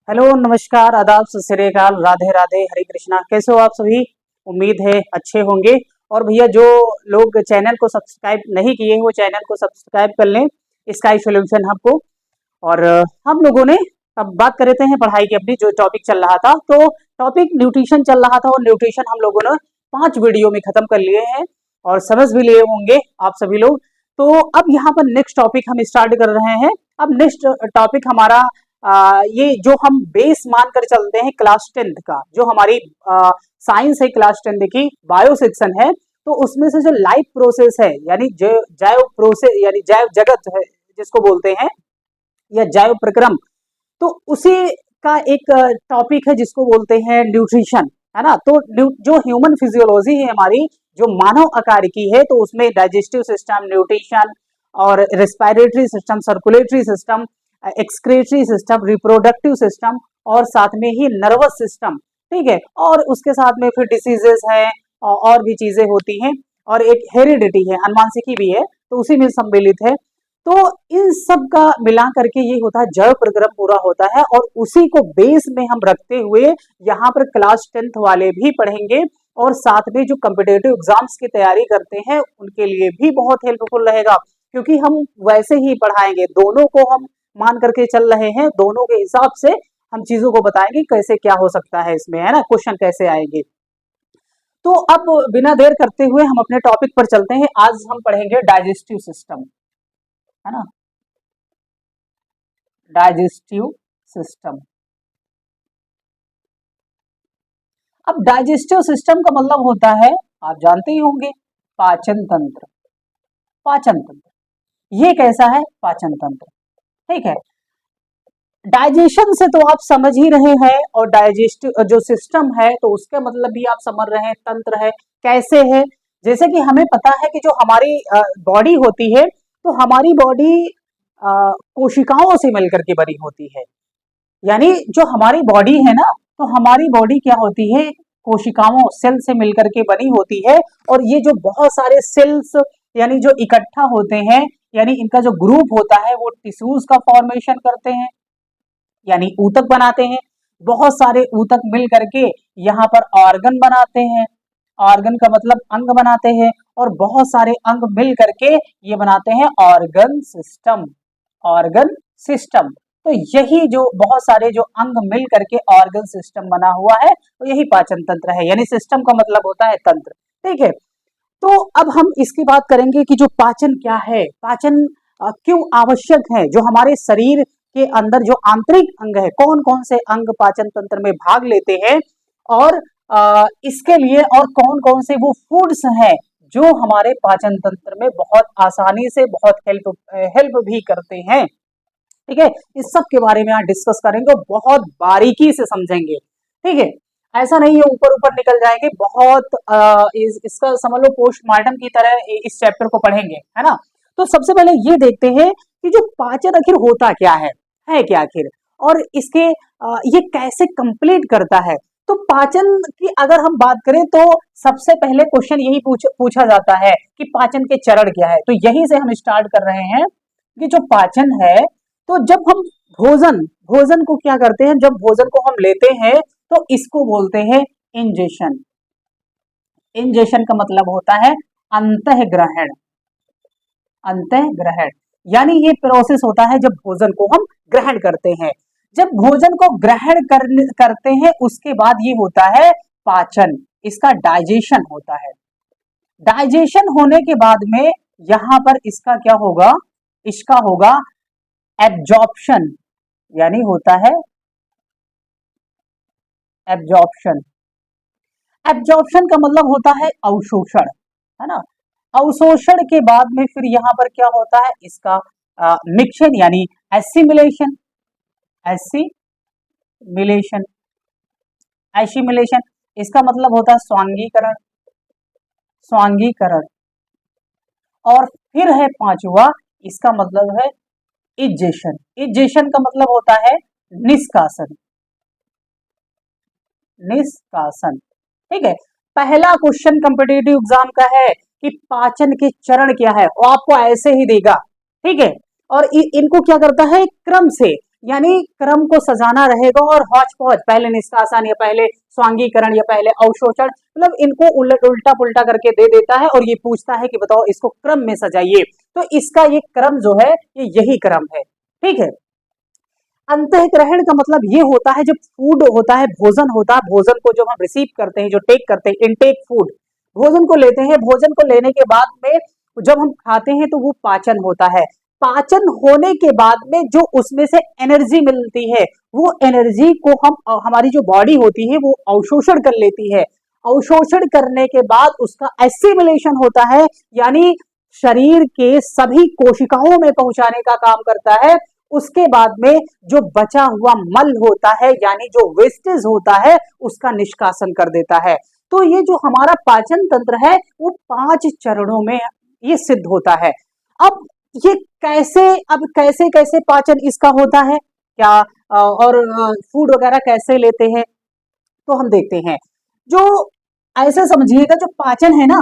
Hello, नमस्कार, आदाब, सत श्री अकाल, राधे राधे, हरे कृष्णा। कैसे हो आप सभी? उम्मीद है अच्छे होंगे। और भैया जो लोग चैनल को सब्सक्राइब नहीं किए वो चैनल को सब्सक्राइब कर लें, स्काई सॉल्यूशन हब को। और हम लोगों ने अब बात कर रहे हैं पढ़ाई की, अपनी जो टॉपिक चल रहा था, तो टॉपिक न्यूट्रिशन चल रहा था और न्यूट्रिशन हम लोगों ने 5 वीडियो में खत्म कर लिए हैं और समझ भी लिए होंगे आप सभी लोग। तो अब यहाँ पर नेक्स्ट टॉपिक हम स्टार्ट कर रहे हैं। अब नेक्स्ट टॉपिक हमारा ये जो हम बेस मान कर चलते हैं क्लास 10th का, जो हमारी साइंस है क्लास 10th की, बायो सेक्शन है, तो उसमें से जो लाइफ प्रोसेस है, यानी जैव प्रोसेस यानी जैव जगत है जिसको बोलते हैं, या जैव प्रक्रम, तो उसी का एक टॉपिक है जिसको बोलते हैं न्यूट्रिशन, है ना। तो जो ह्यूमन फिजियोलॉजी है हमारी, जो मानव आकार की है, तो उसमें डाइजेस्टिव सिस्टम, न्यूट्रिशन और respiratory system, circulatory system, excretory system, reproductive system और साथ में ही नर्वस सिस्टम, ठीक है। और उसके साथ में फिर डिसीजेस हैं और भी चीजें होती हैं, और एक हेरिडिटी है, अनुवांशिकी भी है, तो उसी में सम्मिलित है। तो इन सब का मिला करके ये होता है जैव प्रक्रम पूरा होता है, और उसी को बेस में हम रखते हुए यहाँ पर क्लास 10th वाले भी पढ़ेंगे, और साथ में जो कॉम्पिटिटिव एग्जाम्स की तैयारी करते हैं उनके लिए भी बहुत हेल्पफुल रहेगा, क्योंकि हम वैसे ही पढ़ाएंगे, दोनों को हम मान करके चल रहे हैं, दोनों के हिसाब से हम चीजों को बताएंगे कैसे क्या हो सकता है इसमें, है ना, क्वेश्चन कैसे आएंगे। तो अब बिना देर करते हुए हम अपने टॉपिक पर चलते हैं। आज हम पढ़ेंगे डाइजेस्टिव सिस्टम, है ना, डाइजेस्टिव सिस्टम। अब डाइजेस्टिव सिस्टम का मतलब होता है, आप जानते ही होंगे, पाचन तंत्र। पाचन तंत्र ये कैसा है? पाचन तंत्र, ठीक है। डाइजेशन से तो आप समझ ही रहे हैं, और डाइजेस्टिव जो सिस्टम है तो उसका मतलब भी आप समझ रहे हैं, तंत्र है, कैसे है। जैसे कि हमें पता है कि जो हमारी बॉडी होती है, तो हमारी बॉडी कोशिकाओं से मिलकर के बनी होती है। यानी जो हमारी बॉडी है ना, तो हमारी बॉडी क्या होती है? कोशिकाओं, सेल से मिलकर के बनी होती है। और ये जो बहुत सारे सेल्स यानी जो इकट्ठा होते हैं, यानी इनका जो ग्रुप होता है, वो टिश्यूज का फॉर्मेशन करते हैं, यानी ऊतक बनाते हैं। बहुत सारे ऊतक मिल करके यहाँ पर ऑर्गन बनाते हैं, ऑर्गन का मतलब अंग बनाते हैं, और बहुत सारे अंग मिल करके ये बनाते हैं ऑर्गन सिस्टम। ऑर्गन सिस्टम, तो यही जो बहुत सारे जो अंग मिल करके ऑर्गन सिस्टम बना हुआ है, तो यही पाचन तंत्र है। यानी सिस्टम का मतलब होता है तंत्र, ठीक है। तो अब हम इसकी बात करेंगे कि जो पाचन क्या है, पाचन क्यों आवश्यक है, जो हमारे शरीर के अंदर जो आंतरिक अंग है, कौन कौन से अंग पाचन तंत्र में भाग लेते हैं, और इसके लिए और कौन कौन से वो फूड्स हैं जो हमारे पाचन तंत्र में बहुत आसानी से बहुत हेल्प भी करते हैं, ठीक है। इस सब के बारे में आज डिस्कस करेंगे और बहुत बारीकी से समझेंगे, ठीक है। ऐसा नहीं है ऊपर ऊपर निकल जाएंगे, बहुत इसका समझ लो पोस्टमार्टम की तरह इस चैप्टर को पढ़ेंगे, है ना। तो सबसे पहले ये देखते हैं कि जो पाचन आखिर होता क्या है क्या आखिर, और इसके ये कैसे कंप्लीट करता है। तो पाचन की अगर हम बात करें, तो सबसे पहले क्वेश्चन यही पूछा जाता है कि पाचन के चरण क्या है। तो यही से हम स्टार्ट कर रहे हैं कि जो पाचन है, तो जब हम भोजन भोजन को क्या करते हैं, जब भोजन को हम लेते हैं, तो इसको बोलते हैं इंजेशन। इंजेशन का मतलब होता है अंतःग्रहण। अंतःग्रहण यानी ये प्रोसेस होता है जब भोजन को हम ग्रहण करते हैं। जब भोजन को ग्रहण करते हैं, उसके बाद ये होता है पाचन, इसका डाइजेशन होता है। डाइजेशन होने के बाद में यहां पर इसका क्या होगा? इसका होगा एब्जॉर्प्शन, यानी होता है एब्जॉर्प्शन। एब्जॉर्प्शन का मतलब होता है अवशोषण, है ना। अवशोषण के बाद में फिर यहाँ पर क्या होता है? इसका मिक्सन यानी एसिमिलेशन। एसिमिलेशन एसिमिलेशन इसका मतलब होता है स्वांगीकरण। स्वांगीकरण। और फिर है पांचवा, इसका मतलब है इजेशन। इजेशन का मतलब होता है निष्कासन। निष्कासन, ठीक है। पहला क्वेश्चन कॉम्पिटिटिव एग्जाम का है कि पाचन के चरण क्या है, वो आपको ऐसे ही देगा, ठीक है। और इनको क्या करता है? क्रम से, यानी क्रम को सजाना रहेगा और हौच पौच, पहले निष्कासन या पहले स्वांगीकरण या पहले अवशोषण, मतलब इनको उल्टा पुल्टा करके दे देता है और ये पूछता है कि बताओ इसको क्रम में सजाइए। तो इसका ये क्रम जो है ये यही क्रम है, ठीक है। अंतःग्रहण का मतलब ये होता है जब फूड होता है, भोजन होता है, भोजन को जब हम रिसीव करते हैं, जो टेक करते हैं, इनटेक फूड, भोजन को लेते हैं, भोजन को लेने के बाद में जब हम खाते हैं तो वो पाचन होता है। पाचन होने के बाद में जो उसमें से एनर्जी मिलती है, वो एनर्जी को हम हमारी जो बॉडी होती है वो अवशोषण कर लेती है। अवशोषण करने के बाद उसका एसिमिलेशन होता है, यानी शरीर के सभी कोशिकाओं में पहुंचाने का काम करता है। उसके बाद में जो बचा हुआ मल होता है, यानी जो वेस्टेज होता है, उसका निष्कासन कर देता है। तो ये जो हमारा पाचन तंत्र है वो 5 चरणों में ये सिद्ध होता है। अब ये कैसे कैसे पाचन इसका होता है क्या, और फूड वगैरह कैसे लेते हैं, तो हम देखते हैं। जो ऐसे समझिएगा, जो पाचन है ना,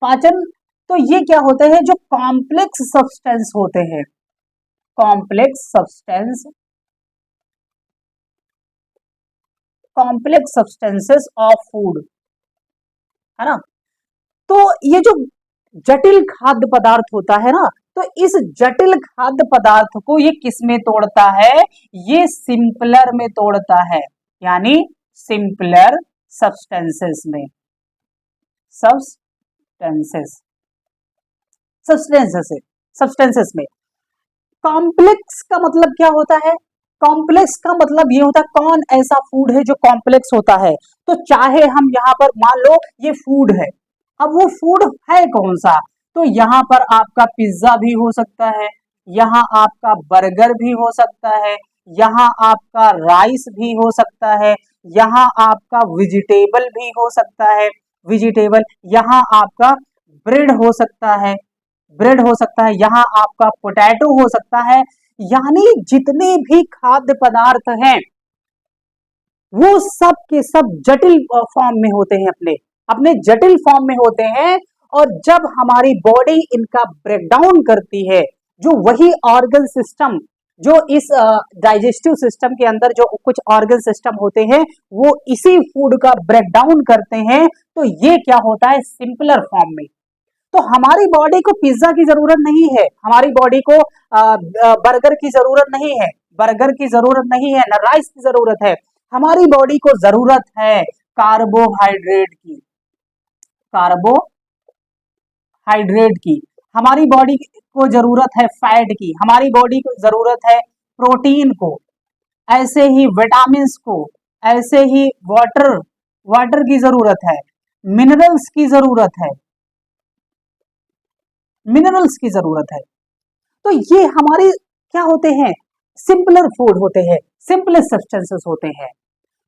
पाचन, तो ये क्या होते हैं, जो कॉम्प्लेक्स सब्सटेंस होते हैं, कॉम्प्लेक्स सब्सटेंसेस ऑफ फूड, है ना। तो ये जो जटिल खाद्य पदार्थ होता है ना, तो इस जटिल खाद्य पदार्थ को ये किस में तोड़ता है, ये सिंपलर में तोड़ता है, यानी सिंपलर सब्सटेंसेस में, सब्सटेंसेस में। कॉम्प्लेक्स का मतलब क्या होता है, कॉम्प्लेक्स का मतलब ये होता है कौन ऐसा फूड है जो कॉम्प्लेक्स होता है। तो चाहे हम यहाँ पर मान लो ये फूड है, अब वो फूड है कौन सा, तो यहाँ पर आपका पिज्जा भी हो सकता है, यहाँ आपका बर्गर भी हो सकता है, यहाँ आपका राइस भी हो सकता है, यहाँ आपका वेजिटेबल भी हो सकता है, वेजिटेबल, यहाँ आपका ब्रेड हो सकता है, यहाँ आपका पोटैटो हो सकता है। यानी जितने भी खाद्य पदार्थ हैं वो सब के सब जटिल फॉर्म में होते हैं, अपने अपने जटिल फॉर्म में होते हैं। और जब हमारी बॉडी इनका ब्रेकडाउन करती है, जो वही ऑर्गन सिस्टम, जो इस डाइजेस्टिव सिस्टम के अंदर जो कुछ ऑर्गन सिस्टम होते हैं वो इसी फूड का ब्रेकडाउन करते हैं, तो ये क्या होता है, सिंपलर फॉर्म में। तो हमारी बॉडी को पिज्जा की जरूरत नहीं है, हमारी बॉडी को बर्गर की जरूरत नहीं है, न राइस की जरूरत है, हमारी बॉडी को जरूरत है कार्बोहाइड्रेट की, हमारी बॉडी को जरूरत है फैट की, हमारी बॉडी को जरूरत है प्रोटीन को, ऐसे ही विटामिन को, ऐसे ही वाटर की जरूरत है, मिनरल्स की जरूरत है। तो ये हमारे क्या होते हैं, सिंपलर फूड होते हैं, सिंपलेस्ट सब्सटेंसेस होते हैं।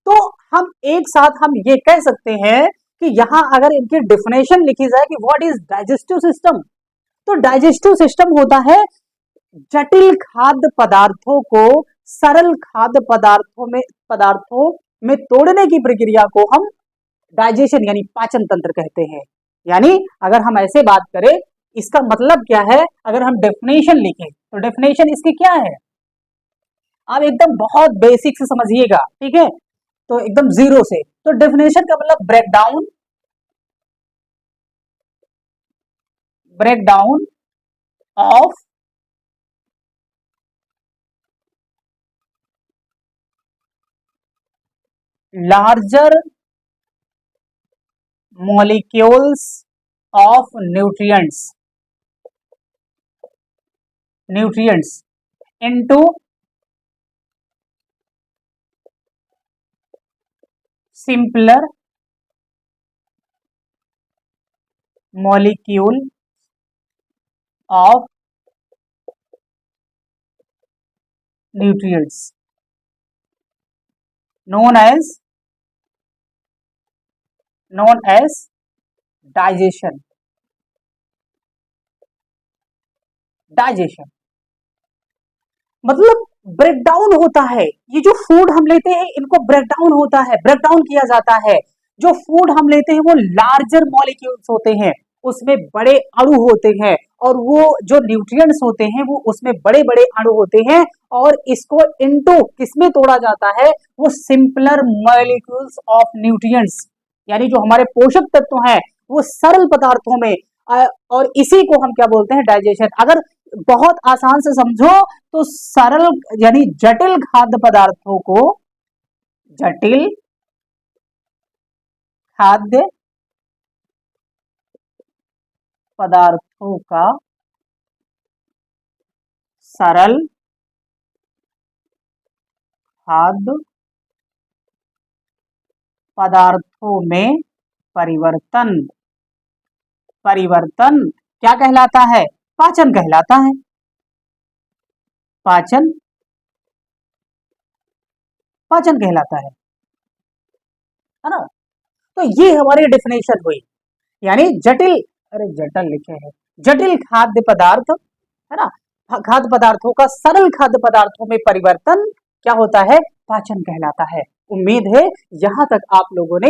तो हम एक साथ हम ये कह सकते हैं कि यहाँ अगर इनकी डिफिनेशन लिखी जाए कि व्हाट इज डाइजेस्टिव सिस्टम, तो डाइजेस्टिव सिस्टम होता है जटिल खाद्य पदार्थों को सरल खाद्य पदार्थों में तोड़ने की प्रक्रिया को हम डाइजेशन यानी पाचन तंत्र कहते हैं। यानी अगर हम ऐसे बात करें, इसका मतलब क्या है, अगर हम डेफिनेशन लिखें तो डेफिनेशन इसकी क्या है, आप एकदम बहुत बेसिक से समझिएगा, ठीक है, तो एकदम जीरो से। तो डेफिनेशन का मतलब breakdown of larger molecules of nutrients into simpler molecule of nutrients known as digestion. मतलब ब्रेकडाउन होता है, ये जो फूड हम लेते हैं इनको ब्रेकडाउन होता है, ब्रेकडाउन किया जाता है। जो फूड हम लेते हैं वो लार्जर मॉलिक्यूल्स होते हैं, उसमें बड़े अणु होते हैं, और वो जो न्यूट्रिएंट्स होते हैं वो उसमें बड़े बड़े अणु होते हैं, और इसको इनटू किसमें तोड़ा जाता है, वो सिंपलर मॉलिक्यूल्स ऑफ न्यूट्रिएंट्स, यानी जो हमारे पोषक तत्व हैं वो सरल पदार्थों में, और इसी को हम क्या बोलते हैं, डाइजेशन। अगर बहुत आसान से समझो तो सरल यानी जटिल खाद्य पदार्थों को, जटिल खाद्य पदार्थों का सरल खाद्य पदार्थों में परिवर्तन, परिवर्तन क्या कहलाता है, पाचन कहलाता है। पाचन, पाचन कहलाता है ना। तो ये हमारी डेफिनेशन हुई, यानी जटिल, अरे जटिल लिखे हैं, जटिल खाद्य पदार्थ है ना, खाद्य पदार्थों का सरल खाद्य पदार्थों में परिवर्तन क्या होता है, पाचन कहलाता है। उम्मीद है यहां तक आप लोगों ने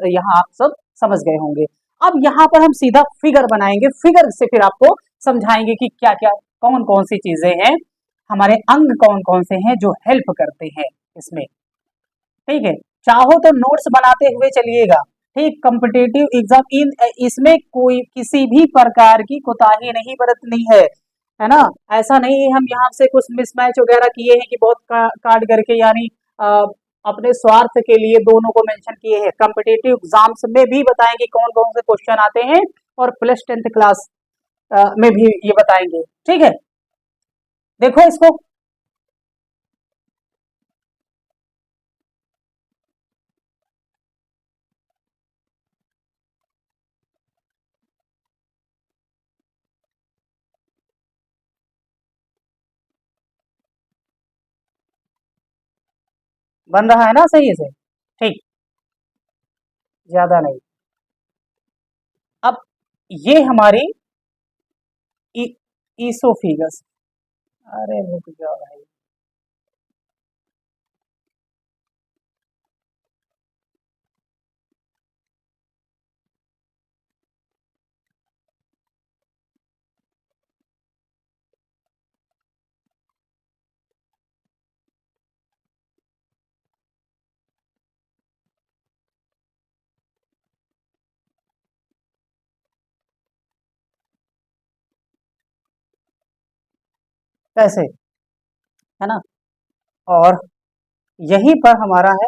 यहां आप सब समझ गए होंगे। अब यहाँ पर हम सीधा फिगर बनाएंगे, फिगर से फिर आपको समझाएंगे कि क्या क्या कौन कौन सी चीजें हैं, हमारे अंग कौन कौन से हैं जो हेल्प करते हैं इसमें। ठीक है, चाहो तो नोट्स बनाते हुए चलिएगा। ठीक, कॉम्पिटिटिव एग्जाम इन इसमें कोई किसी भी प्रकार की कोताही नहीं बरतनी है ना। ऐसा नहीं है हम यहाँ से कुछ मिसमैच वगैरह किए हैं कि बहुत काट करके, यानी अपने स्वार्थ के लिए दोनों को मेंशन किए हैं। कॉम्पिटिटिव एग्जाम्स में भी बताएंगे कौन कौन से क्वेश्चन आते हैं, और प्लस 10th क्लास में भी ये बताएंगे। ठीक है, देखो इसको, बन रहा है ना सही से, ठीक, ज्यादा नहीं। अब ये हमारी ईसोफिगस, अरे रुक जाओ भाई, कैसे, है ना। और यहीं पर हमारा है,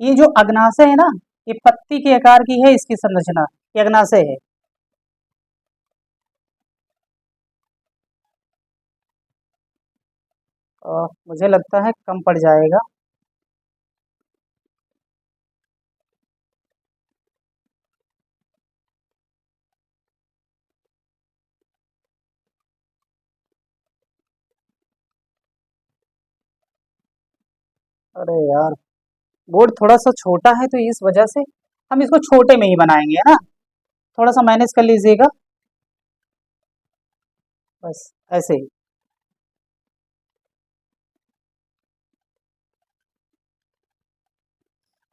ये जो अग्नाशय है ना, ये पत्ती के आकार की है, इसकी संरचना, ये अग्नाशय है। मुझे लगता है कम पड़ जाएगा। अरे यार, बोर्ड थोड़ा सा छोटा है तो इस वजह से हम इसको छोटे में ही बनाएंगे, है ना। थोड़ा सा मैनेज कर लीजिएगा, बस ऐसे ही।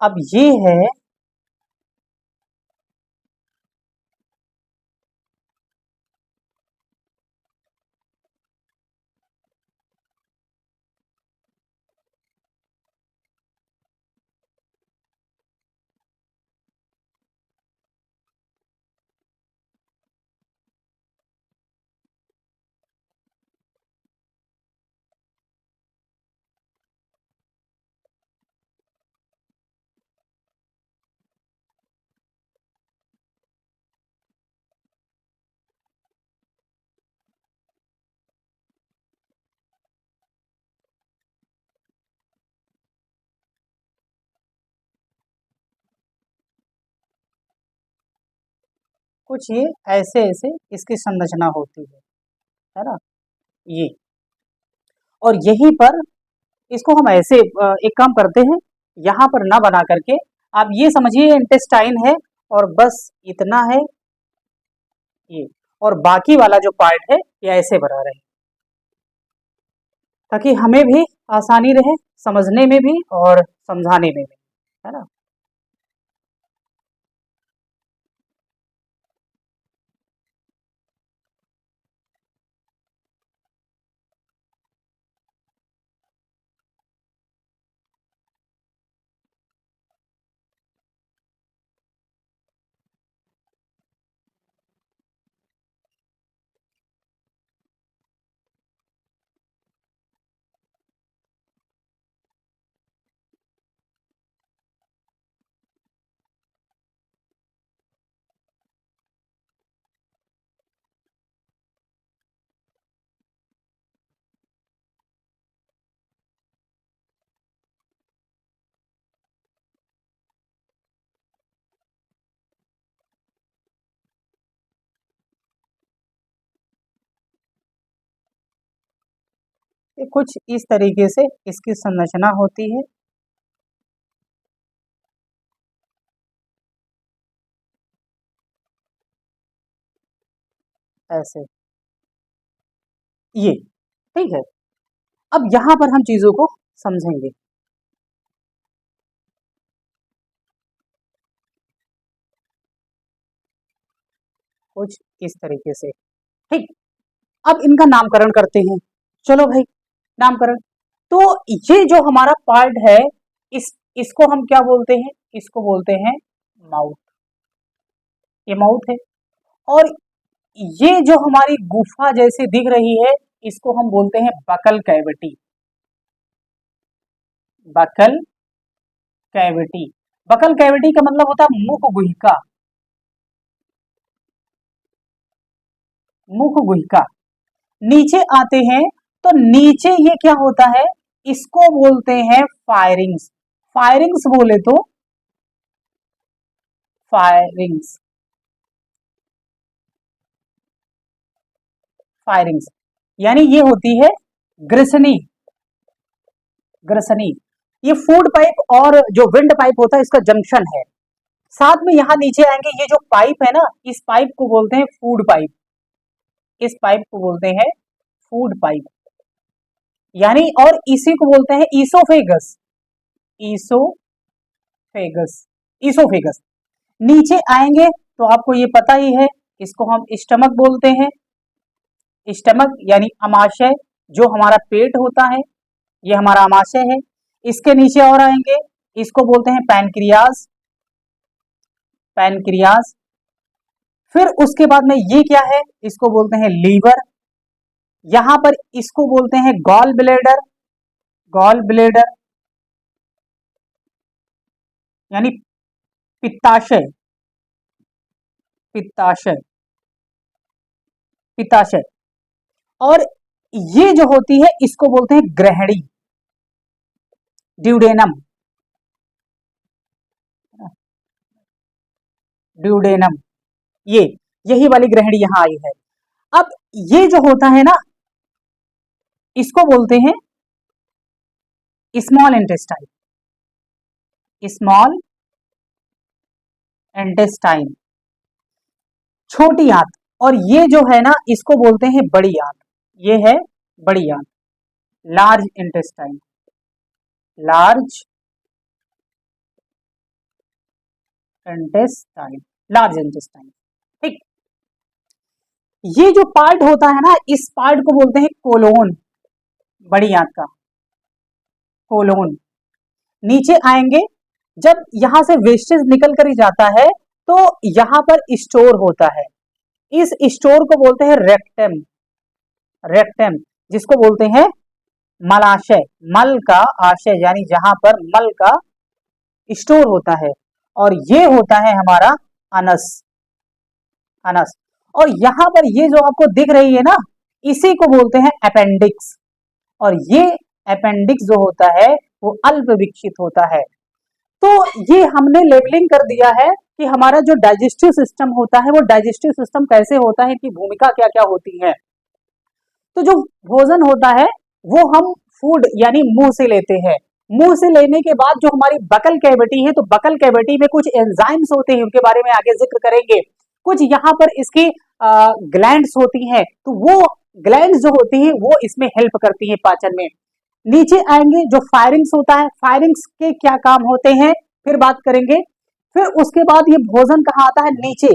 अब ये है, कुछ ये ऐसे ऐसे इसकी संरचना होती है ना, ये। और यहीं पर इसको हम ऐसे एक काम करते हैं, यहाँ पर ना बना करके आप ये समझिए इंटेस्टाइन है और बस इतना है ये, और बाकी वाला जो पार्ट है ये ऐसे बना रहे, ताकि हमें भी आसानी रहे समझने में भी और समझाने में भी, है ना। ये कुछ इस तरीके से इसकी संरचना होती है। ऐसे ये ठीक है। अब यहां पर हम चीजों को समझेंगे। कुछ इस तरीके से, ठीक। अब इनका नामकरण करते हैं। चलो भाई, नामकरण। तो ये जो हमारा पार्ट है, इसको हम क्या बोलते हैं? इसको बोलते हैं माउथ। ये माउथ है। और ये जो हमारी गुफा जैसी दिख रही है, इसको हम बोलते हैं buccal cavity. Buccal cavity. Buccal cavity का मतलब होता है मुख गुहिका। मुख गुहिका। नीचे आते हैं तो नीचे ये क्या होता है? इसको बोलते हैं फायरिंग्स। फायरिंग्स बोले तो फायरिंग्स। फायरिंग्स यानी ये होती है ग्रसनी। ग्रसनी ये फूड पाइप और जो विंड पाइप होता है इसका जंक्शन है। साथ में यहां नीचे आएंगे, ये जो पाइप है ना, इस पाइप को बोलते हैं फूड पाइप। इस पाइप को बोलते हैं फूड पाइप, यानी और इसी को बोलते हैं ईसोफेगस। ईसोफेगस। ईसोफेगस। नीचे आएंगे तो आपको ये पता ही है, इसको हम स्टमक बोलते हैं। स्टमक यानी अमाशय, जो हमारा पेट होता है, ये हमारा अमाशय है। इसके नीचे और आएंगे, इसको बोलते हैं पैनक्रियाज। पैनक्रियाज। फिर उसके बाद में ये क्या है? इसको बोलते हैं लीवर। यहां पर इसको बोलते हैं गॉल ब्लेडर। गॉल ब्लेडर यानी पित्ताशय। पित्ताशय। पित्ताशय। और ये जो होती है इसको बोलते हैं ग्रहणी। ड्यूडेनम। ड्यूडेनम। ये यही वाली ग्रहणी यहां आई है। अब ये जो होता है ना, इसको बोलते हैं स्मॉल इंटेस्टाइन। स्मॉल इंटेस्टाइन, छोटी आंत। और ये जो है ना, इसको बोलते हैं बड़ी आंत। ये है बड़ी आंत, large intestine. Large intestine. Large intestine, ठीक। ये जो पार्ट होता है ना, इस पार्ट को बोलते हैं कोलोन। बड़ी आंत का कोलोन। नीचे आएंगे, जब यहां से वेस्टेज निकल कर ही जाता है तो यहां पर स्टोर होता है। इस स्टोर को बोलते हैं रेक्टम। रेक्टम, जिसको बोलते हैं मलाशय। मल का आशय, यानी जहां पर मल का स्टोर होता है। और ये होता है हमारा अनस। अनस। और यहां पर ये जो आपको दिख रही है ना, इसी को बोलते हैं अपेंडिक्स। और ये अपेंडिक्स जो होता है वो अल्प विकसित होता है। तो ये हमने लेबलिंग कर दिया है कि हमारा जो डाइजेस्टिव सिस्टम होता है वो डाइजेस्टिव सिस्टम कैसे होता है, कि भूमिका क्या क्या होती है। तो जो भोजन होता है वो हम फूड यानी मुंह से लेते हैं, मुंह से लेने के बाद जो हमारी बकल कैविटी है, तो बकल कैविटी में कुछ एंजाइम्स होते हैं, उनके बारे में आगे जिक्र करेंगे। कुछ यहाँ पर इसकी ग्लैंड्स होती हैं, तो वो ग्लैंड्स जो होती है वो इसमें हेल्प करती है पाचन में। नीचे आएंगे, जो फायरिंग्स होता है, फायरिंग्स के क्या काम होते हैं फिर बात करेंगे। फिर उसके बाद ये भोजन कहाँ आता है, नीचे,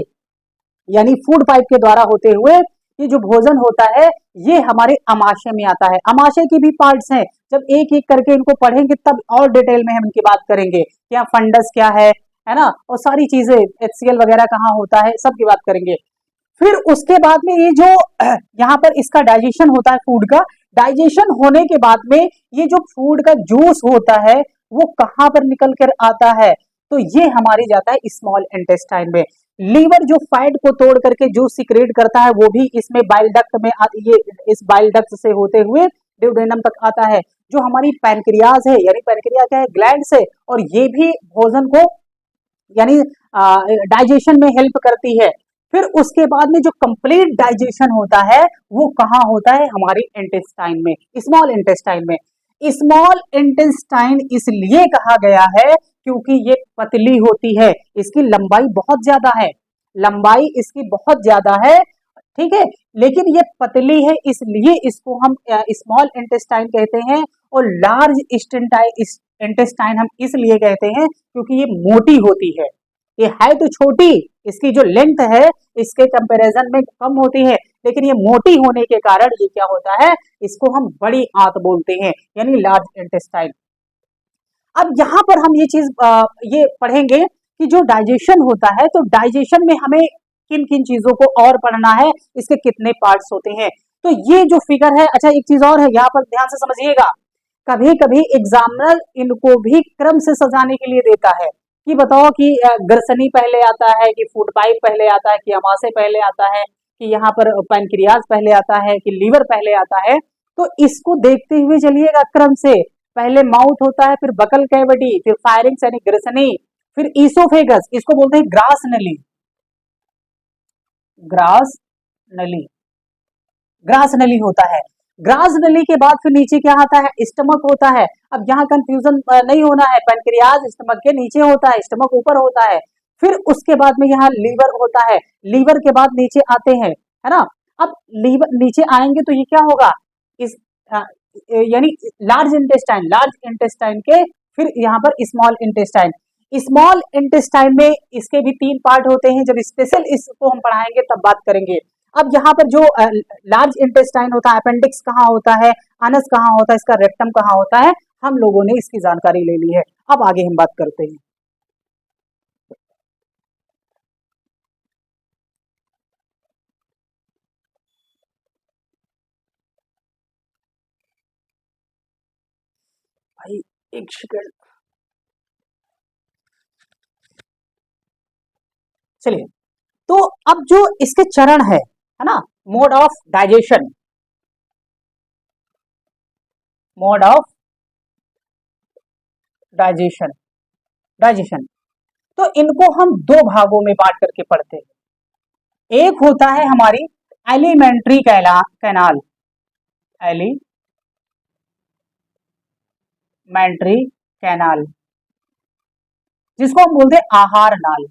यानी फूड पाइप के द्वारा होते हुए ये जो भोजन होता है ये हमारे अमाशय में आता है। अमाशय की भी पार्ट्स हैं, जब एक एक करके इनको पढ़ेंगे तब और डिटेल में हम इनकी बात करेंगे, क्या फंडस क्या है ना, और सारी चीजें HCl वगैरह कहाँ होता है, सब की बात करेंगे। फिर उसके बाद में ये जो यहाँ पर इसका डाइजेशन होता है फूड का, डाइजेशन होने के बाद में ये जो फूड का जूस होता है वो कहाँ पर निकल कर आता है, तो ये हमारे जाता है स्मॉल इंटेस्टाइन में। लीवर जो फैट को तोड़ करके जूस सिक्रेट करता है वो भी इसमें बाइल डक्ट में ये इस बाइल डक्ट से होते हुए ड्यूडेनम तक आता है। जो हमारी पैनक्रियाज है, यानी पैनक्रिया क्या है, ग्लैंड्स है, और ये भी भोजन को यानी डाइजेशन में हेल्प करती है। फिर उसके बाद में जो कंप्लीट डाइजेशन होता है वो कहाँ होता है, हमारे इंटेस्टाइन में, स्मॉल इंटेस्टाइन में। स्मॉल इंटेस्टाइन इसलिए कहा गया है क्योंकि ये पतली होती है, इसकी लंबाई बहुत ज्यादा है, लंबाई इसकी बहुत ज्यादा है, ठीक है, लेकिन ये पतली है इसलिए इसको हम स्मॉल इंटेस्टाइन कहते हैं। और लार्ज इंटेस्टाइन हम इसलिए कहते हैं क्योंकि ये मोटी होती है। ये है तो छोटी, इसकी जो लेंथ है इसके कंपैरिजन में कम होती है, लेकिन ये मोटी होने के कारण ये क्या होता है, इसको हम बड़ी आंत बोलते हैं, यानी लार्ज इंटेस्टाइन। अब यहाँ पर हम ये चीज ये पढ़ेंगे कि जो डाइजेशन होता है, तो डाइजेशन में हमें किन किन चीजों को और पढ़ना है, इसके कितने पार्ट्स होते हैं। तो ये जो फिगर है, अच्छा एक चीज और है यहाँ पर ध्यान से समझिएगा, कभी कभी एग्जामिनर इनको भी क्रम से सजाने के लिए देता है कि बताओ कि ग्रसनी पहले आता है कि फूड पाइप पहले आता है कि अमाशय पहले आता है कि यहाँ पर पैनक्रियाज पहले आता है कि लीवर पहले आता है। तो इसको देखते हुए चलिएगा क्रम से, पहले माउथ होता है, फिर बकल कैविटी, फिर फायरिंग्स यानी ग्रसनी, फिर ईसोफेगस, इसको बोलते हैं ग्रास नली, ग्रास नली, ग्रास नली होता है। ग्रास नली के बाद फिर नीचे क्या आता है, स्टमक होता है। अब यहाँ कंफ्यूजन नहीं होना है, पैनक्रियाज स्टमक के नीचे होता है, स्टमक ऊपर होता है। फिर उसके बाद में यहाँ लीवर होता है, लीवर के बाद नीचे आते हैं, है ना। अब लीवर नीचे आएंगे तो ये क्या होगा, इस यानी लार्ज इंटेस्टाइन के फिर यहाँ पर स्मॉल इंटेस्टाइन। स्मॉल इंटेस्टाइन में इसके भी 3 पार्ट होते हैं, जब स्पेशल इसको हम पढ़ाएंगे तब बात करेंगे। अब यहाँ पर जो लार्ज इंटेस्टाइन होता है, अपेंडिक्स कहाँ होता है, अनस कहाँ होता है, इसका रेक्टम कहाँ होता है, हम लोगों ने इसकी जानकारी ले ली है। अब आगे हम बात करते हैं। भाई एक सेकंड, चलिए। तो अब जो इसके चरण है ना, mode of digestion, mode of digestion, digestion, तो इनको हम 2 भागों में बांट करके पढ़ते हैं। एक होता है हमारी एलिमेंट्री कैनाल, एलिमेंट्री कैनाल, जिसको हम बोलते हैं आहार नाल,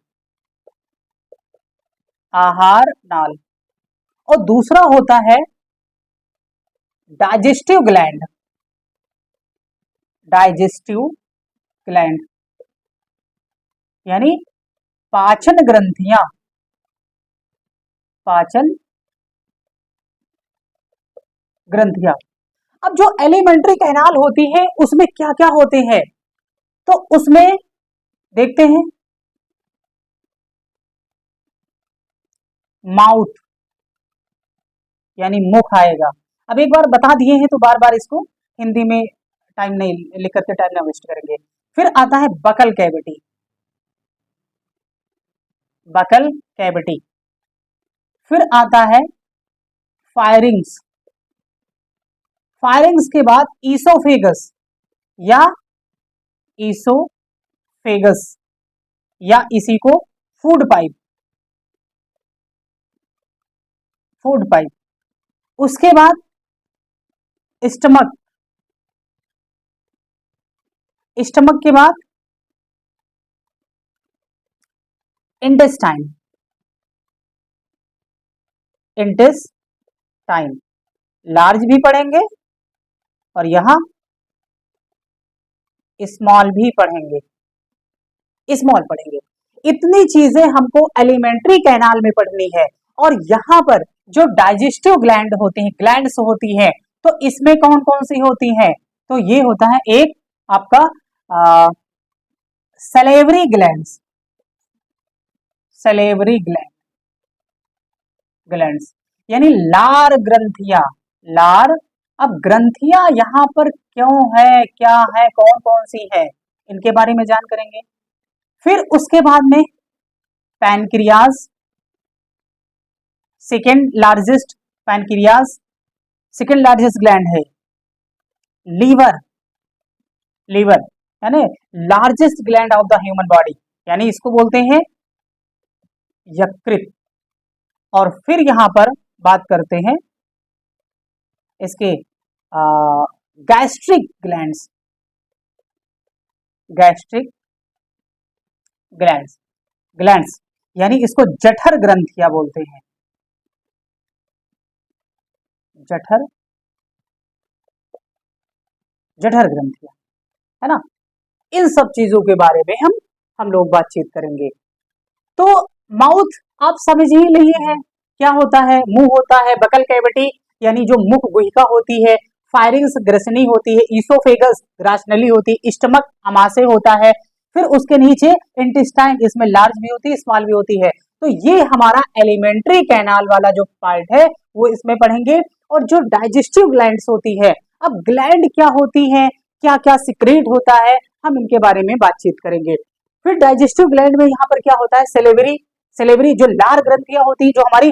आहार नाल। और दूसरा होता है डाइजेस्टिव ग्लैंड, डाइजेस्टिव ग्लैंड यानी पाचन ग्रंथियां, पाचन ग्रंथियां। अब जो एलिमेंट्री कैनाल होती है उसमें क्या क्या होते हैं, तो उसमें देखते हैं, माउथ यानी मुख आएगा। अब एक बार बता दिए हैं तो बार बार इसको हिंदी में टाइम नहीं लिख करके टाइम ना वेस्ट करेंगे। फिर आता है बकल कैविटी, बकल कैविटी। फिर आता है फायरिंग्स, फायरिंग्स के बाद ईसोफेगस या ईसोफेगस या इसी को फूड पाइप, फूड पाइप। उसके बाद स्टमक, स्टमक के बाद इंटेस्टाइन, इंटेस्टाइन लार्ज भी पढ़ेंगे और यहां स्मॉल भी पढ़ेंगे, स्मॉल पढ़ेंगे। इतनी चीजें हमको एलिमेंट्री कैनाल में पढ़नी है। और यहाँ पर जो डाइजेस्टिव ग्लैंड होती हैं, ग्लैंड्स होती हैं, तो इसमें कौन कौन सी होती हैं? तो ये होता है एक आपका सलेवरी ग्लैंड्स, सलेवरी ग्लैंड्स यानी लार ग्रंथियां, लार। अब ग्रंथियां यहाँ पर क्यों है, क्या है, कौन कौन सी है, इनके बारे में जान करेंगे। फिर उसके बाद में pancreas, second largest, pancreas second largest gland है। लीवर, लीवर यानी largest gland of the human body, यानी इसको बोलते हैं यकृत। और फिर यहां पर बात करते हैं इसके gastric glands, gastric glands, glands यानी इसको जठर ग्रंथियां बोलते हैं, जठर, जठर ग्रंथियां, है ना। इन सब चीजों के बारे में हम लोग बातचीत करेंगे। तो माउथ आप समझ ही लिए हैं क्या होता है। मुंह होता है, बकल कैविटी यानी जो मुख गुहिका होती है, फायरिंग्स ग्रसनी होती है, ईसोफेगस ग्रासनली होती है, स्टमक अमाशय होता है। फिर उसके नीचे इंटेस्टाइन, इसमें लार्ज भी होती है, स्मॉल भी होती है। तो ये हमारा एलिमेंट्री कैनाल वाला जो पार्ट है वो इसमें पढ़ेंगे। और जो डाइजेस्टिव ग्लैंड्स होती है, अब ग्लैंड क्या होती है, क्या क्या सिक्रेट होता है, हम इनके बारे में बातचीत करेंगे। फिर डाइजेस्टिव ग्लैंड में यहाँ पर क्या होता है, सेलेवरी, सेलेवरी जो लार ग्रंथियां होती है, जो हमारी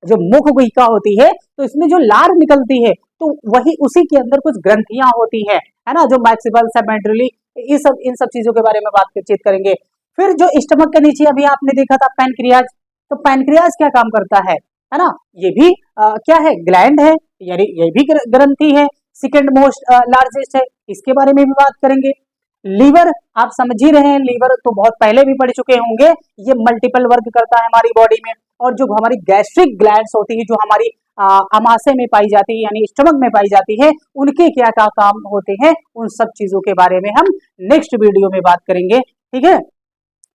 जो मुख गुहिका होती है, तो इसमें जो लार निकलती है तो वही उसी के अंदर कुछ ग्रंथियां होती है ना, जो मैक्सिबल सबमेंट्रली, इन सब चीजों के बारे में बातचीत करेंगे। फिर जो स्टमक के नीचे अभी आपने देखा था पैनक्रियाज, तो पैनक्रियाज क्या काम करता है ना, ये भी क्या है, ग्लैंड है, यानी ये भी ग्रंथि है, सेकेंड मोस्ट लार्जेस्ट है, इसके बारे में भी बात करेंगे। लीवर आप समझ ही रहे हैं, लीवर तो बहुत पहले भी पढ़ चुके होंगे, ये मल्टीपल वर्क करता है हमारी बॉडी में। और जो हमारी गैस्ट्रिक ग्लैंड्स होती है, जो हमारी अमाशय में पाई जाती है यानी स्टमक में पाई जाती है, उनके क्या क्या काम होते हैं, उन सब चीजों के बारे में हम नेक्स्ट वीडियो में बात करेंगे। ठीक है,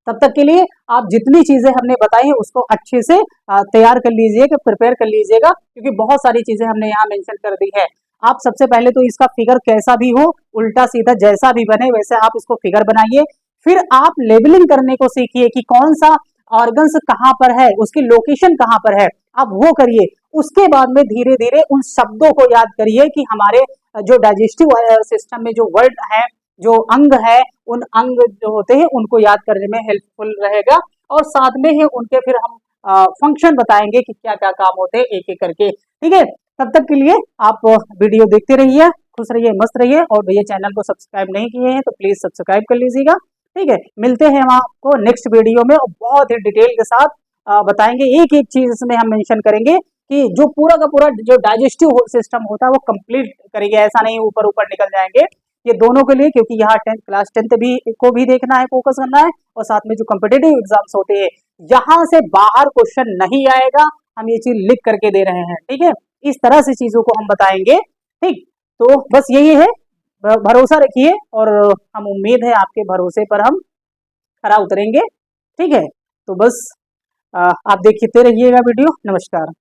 तब तक के लिए आप जितनी चीजें हमने बताई है उसको अच्छे से तैयार कर लीजिएगा, प्रिपेयर कर लीजिएगा, क्योंकि बहुत सारी चीजें हमने यहाँ मेंशन कर दी है। आप सबसे पहले तो इसका फिगर कैसा भी हो, उल्टा सीधा जैसा भी बने वैसे आप इसको फिगर बनाइए। फिर आप लेबलिंग करने को सीखिए कि कौन सा ऑर्गन्स कहाँ पर है, उसकी लोकेशन कहाँ पर है, आप वो करिए। उसके बाद में धीरे धीरे उन शब्दों को याद करिए कि हमारे जो डाइजेस्टिव सिस्टम में जो वर्ड है, जो अंग है, उन अंग जो होते हैं उनको याद करने में हेल्पफुल रहेगा। और साथ में ही उनके फिर हम फंक्शन बताएंगे कि क्या क्या काम होते हैं एक एक करके। ठीक है, तब तक के लिए आप वीडियो देखते रहिए, खुश रहिए, मस्त रहिए। और ये चैनल को सब्सक्राइब नहीं किए हैं तो प्लीज सब्सक्राइब कर लीजिएगा। ठीक है, मिलते हैं हम आपको नेक्स्ट वीडियो में और बहुत ही डिटेल के साथ बताएंगे, एक एक चीज इसमें हम मेंशन करेंगे कि जो पूरा का पूरा जो डाइजेस्टिव सिस्टम होता है वो कंप्लीट करेंगे। ऐसा नहीं ऊपर ऊपर निकल जाएंगे, ये दोनों के लिए, क्योंकि यहाँ क्लास 10 भी को भी देखना है, फोकस करना है। और साथ में जो कॉम्पिटिटिव एग्जाम्स होते हैं, यहाँ से बाहर क्वेश्चन नहीं आएगा, हम ये चीज लिख करके दे रहे हैं। ठीक है, इस तरह से चीजों को हम बताएंगे। ठीक, तो बस यही है, भरोसा रखिए और हम उम्मीद है आपके भरोसे पर हम खरा उतरेंगे। ठीक है, तो बस आप देखते रहिएगा वीडियो। नमस्कार।